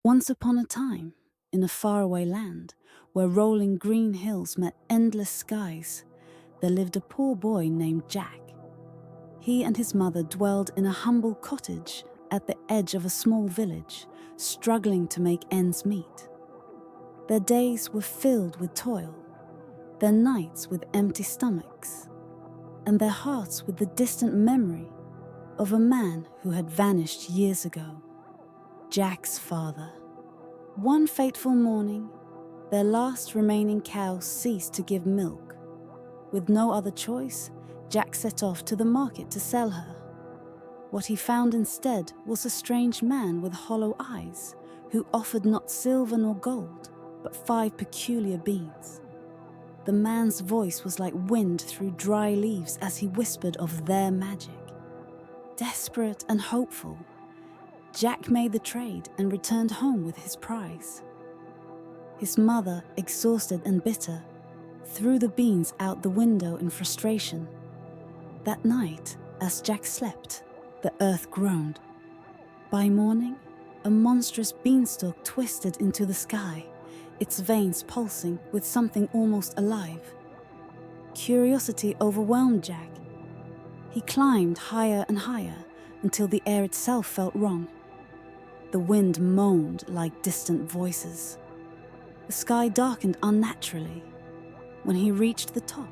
Once upon a time, in a faraway land, where rolling green hills met endless skies, there lived a poor boy named Jack. He and his mother dwelled in a humble cottage at the edge of a small village, struggling to make ends meet. Their days were filled with toil, their nights with empty stomachs, and their hearts with the distant memory of a man who had vanished years ago, Jack's father. One fateful morning, their last remaining cow ceased to give milk. With no other choice, Jack set off to the market to sell her. What he found instead was a strange man with hollow eyes, who offered not silver nor gold, but 5 peculiar beans. The man's voice was like wind through dry leaves as he whispered of their magic. Desperate and hopeful, Jack made the trade and returned home with his prize. His mother, exhausted and bitter, threw the beans out the window in frustration. That night, as Jack slept, the earth groaned. By morning, a monstrous beanstalk twisted into the sky, its veins pulsing with something almost alive. Curiosity overwhelmed Jack. He climbed higher and higher until the air itself felt wrong. The wind moaned like distant voices. The sky darkened unnaturally. When he reached the top,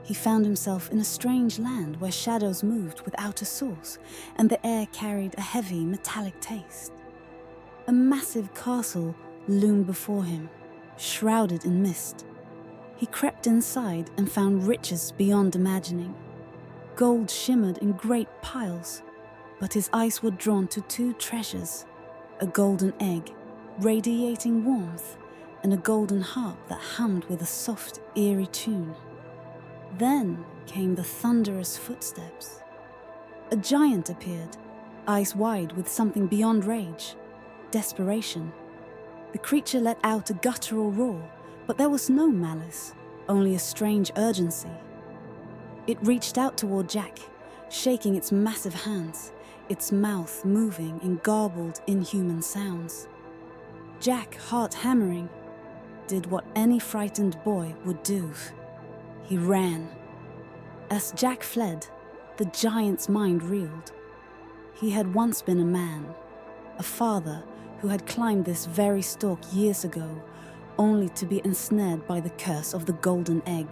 he found himself in a strange land where shadows moved without a source, and the air carried a heavy, metallic taste. A massive castle loomed before him, shrouded in mist. He crept inside and found riches beyond imagining. Gold shimmered in great piles, but his eyes were drawn to 2 treasures: a golden egg, radiating warmth, and a golden harp that hummed with a soft, eerie tune. Then came the thunderous footsteps. A giant appeared, eyes wide with something beyond rage, desperation. The creature let out a guttural roar, but there was no malice, only a strange urgency. It reached out toward Jack, shaking its massive hands, its mouth moving in garbled, inhuman sounds. Jack, heart hammering, did what any frightened boy would do. He ran. As Jack fled, the giant's mind reeled. He had once been a man, a father who had climbed this very stalk years ago, only to be ensnared by the curse of the golden egg.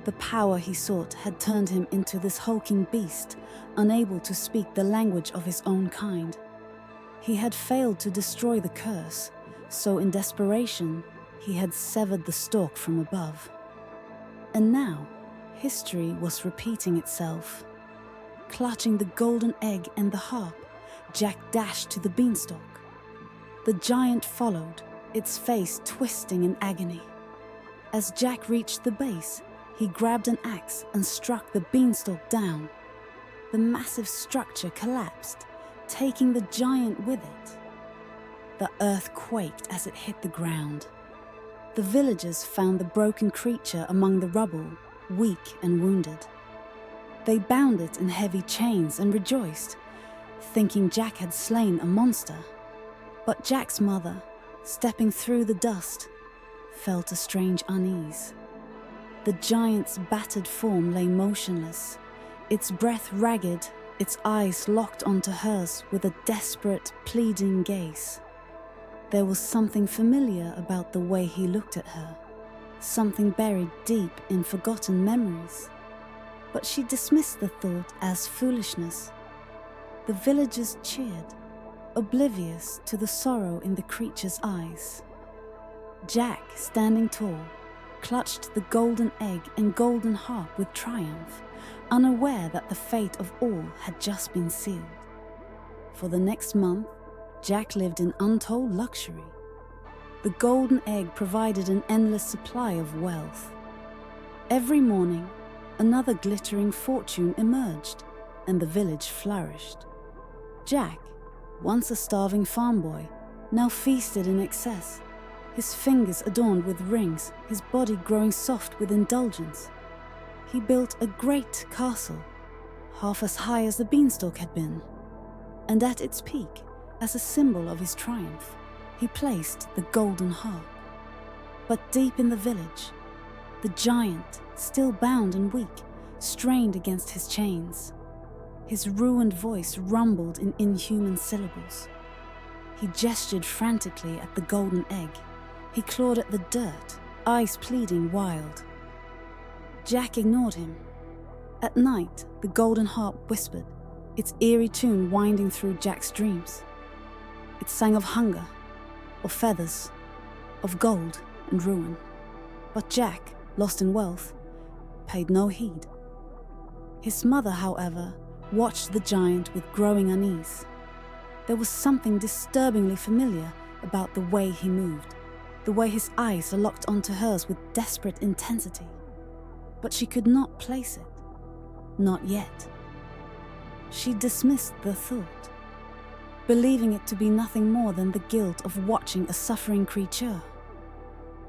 The power he sought had turned him into this hulking beast, unable to speak the language of his own kind. He had failed to destroy the curse, so in desperation, he had severed the stalk from above. And now, history was repeating itself. Clutching the golden egg and the harp, Jack dashed to the beanstalk. The giant followed, its face twisting in agony. As Jack reached the base, he grabbed an axe and struck the beanstalk down. The massive structure collapsed, taking the giant with it. The earth quaked as it hit the ground. The villagers found the broken creature among the rubble, weak and wounded. They bound it in heavy chains and rejoiced, thinking Jack had slain a monster. But Jack's mother, stepping through the dust, felt a strange unease. The giant's battered form lay motionless, its breath ragged, its eyes locked onto hers with a desperate, pleading gaze. There was something familiar about the way he looked at her, something buried deep in forgotten memories. But she dismissed the thought as foolishness. The villagers cheered, oblivious to the sorrow in the creature's eyes. Jack, standing tall, clutched the golden egg and golden harp with triumph, unaware that the fate of all had just been sealed. For the next month, Jack lived in untold luxury. The golden egg provided an endless supply of wealth. Every morning, another glittering fortune emerged, and the village flourished. Jack, once a starving farm boy, now feasted in excess, his fingers adorned with rings, his body growing soft with indulgence. He built a great castle, half as high as the beanstalk had been, and at its peak, as a symbol of his triumph, He placed the golden harp. But deep in the village, the giant, still bound and weak, strained against his chains. His ruined voice rumbled in inhuman syllables. He gestured frantically at the golden egg. He clawed at the dirt, eyes pleading wild. Jack ignored him. At night, the golden harp whispered, its eerie tune winding through Jack's dreams. It sang of hunger, of feathers, of gold and ruin. But Jack, lost in wealth, paid no heed. His mother, however, watched the giant with growing unease. There was something disturbingly familiar about the way he moved, the way his eyes locked onto hers with desperate intensity. But she could not place it. Not yet. She dismissed the thought, believing it to be nothing more than the guilt of watching a suffering creature.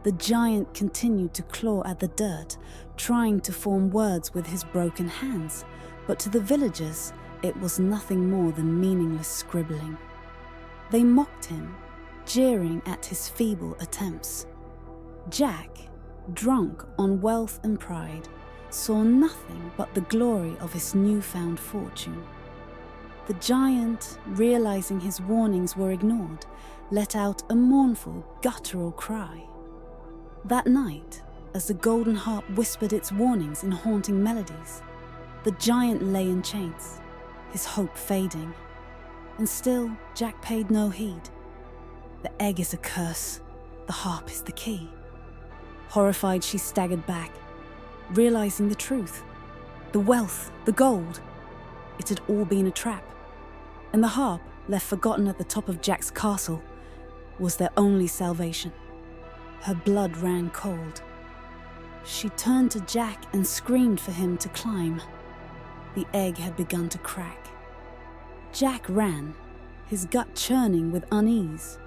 The giant continued to claw at the dirt, trying to form words with his broken hands, but to the villagers, it was nothing more than meaningless scribbling. They mocked him, jeering at his feeble attempts. Jack, drunk on wealth and pride, saw nothing but the glory of his newfound fortune. The giant, realizing his warnings were ignored, let out a mournful, guttural cry. That night, as the golden harp whispered its warnings in haunting melodies, the giant lay in chains, his hope fading. And still, Jack paid no heed. The egg is a curse, the harp is the key. Horrified, she staggered back, realizing the truth. The wealth, the gold, it had all been a trap. And the harp, left forgotten at the top of Jack's castle, was their only salvation. Her blood ran cold. She turned to Jack and screamed for him to climb. The egg had begun to crack. Jack ran, his gut churning with unease.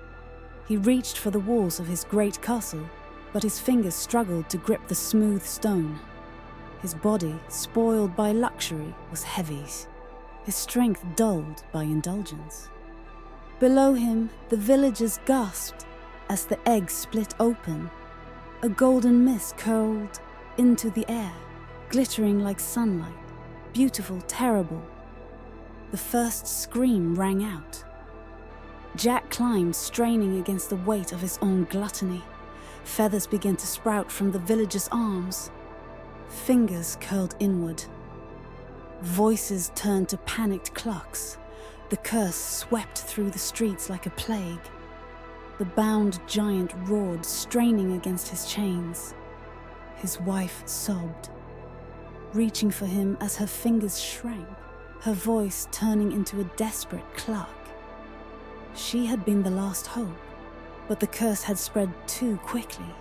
He reached for the walls of his great castle, but his fingers struggled to grip the smooth stone. His body, spoiled by luxury, was heavy, his strength dulled by indulgence. Below him, the villagers gasped as the egg split open. A golden mist curled into the air, glittering like sunlight, beautiful, terrible. The first scream rang out. Jack climbed, straining against the weight of his own gluttony. Feathers began to sprout from the villagers' arms. Fingers curled inward. Voices turned to panicked clucks. The curse swept through the streets like a plague. The bound giant roared, straining against his chains. His wife sobbed, reaching for him as her fingers shrank, her voice turning into a desperate cluck. She had been the last hope, but the curse had spread too quickly.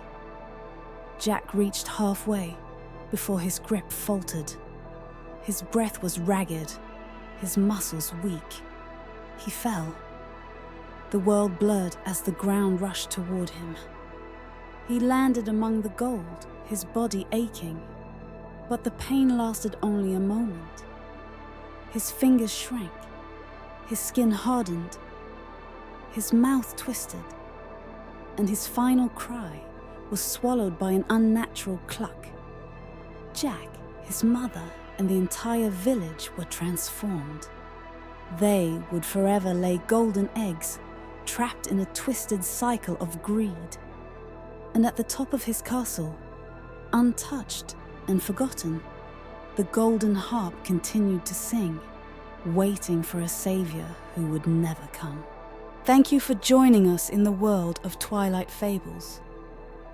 Jack reached halfway before his grip faltered. His breath was ragged, his muscles weak. He fell. The world blurred as the ground rushed toward him. He landed among the gold, his body aching, but the pain lasted only a moment. His fingers shrank, his skin hardened, his mouth twisted, and his final cry was swallowed by an unnatural cluck. Jack, his mother, and the entire village were transformed. They would forever lay golden eggs, trapped in a twisted cycle of greed. And at the top of his castle, untouched and forgotten, the golden harp continued to sing, waiting for a savior who would never come. Thank you for joining us in the world of Twilight Fables.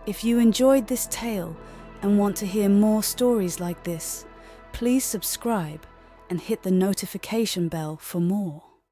If you enjoyed this tale and want to hear more stories like this, please subscribe and hit the notification bell for more.